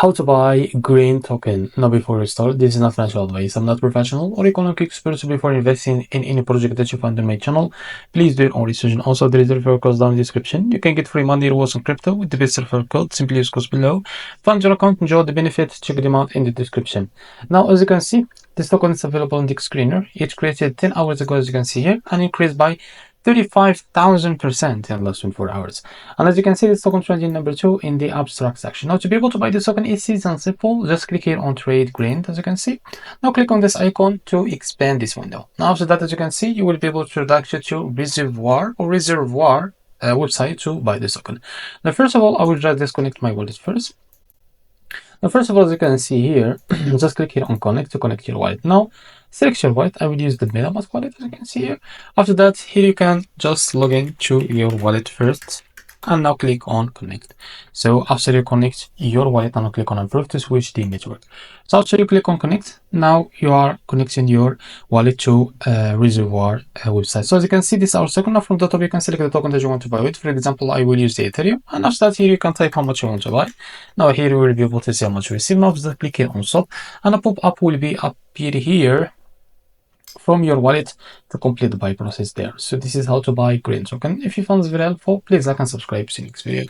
How to buy green token. Now before we start, this is not financial advice. I'm not professional or economic expert, so before investing in any project that you find on my channel, please do your own research. And also there is a referral code down in the description. You can get free money rewards on crypto with the best referral code. Simply use codes below. Fund your account, enjoy the benefits, check them out in the description. Now as you can see, this token is available in the screener. It created 10 hours ago, as you can see here, and increased by 35,000% in less than 4 hours. And as you can see, this token trending number 2 in the abstract section. Now to be able to buy this token, it's easy and simple. Just click here on trade green, as you can see. Now click on this icon to expand this window. Now after that, as you can see, you will be able to redirect you to reservoir website to buy this token. Now first of all, I will just disconnect my wallet first. Now first of all, as you can see here, just click here on connect to connect your wallet. Now select your wallet. I will use the MetaMask wallet, as you can see here. After that, here you can just log in to your wallet first, and now click on connect. So after you connect your wallet, and now click on approve to switch the network. So after you click on connect, now you are connecting your wallet to reservoir website. So as you can see, this is our second. Now from the top, you can select the token that you want to buy with. For example, I will use the Ethereum, and after that, here you can type how much you want to buy. Now here you will be able to see how much you receive. Now just click here on stop, and a pop-up will be appear here from your wallet to complete the buy process there. So this is how to buy green token. If you found this very helpful, please like and subscribe. See you next video.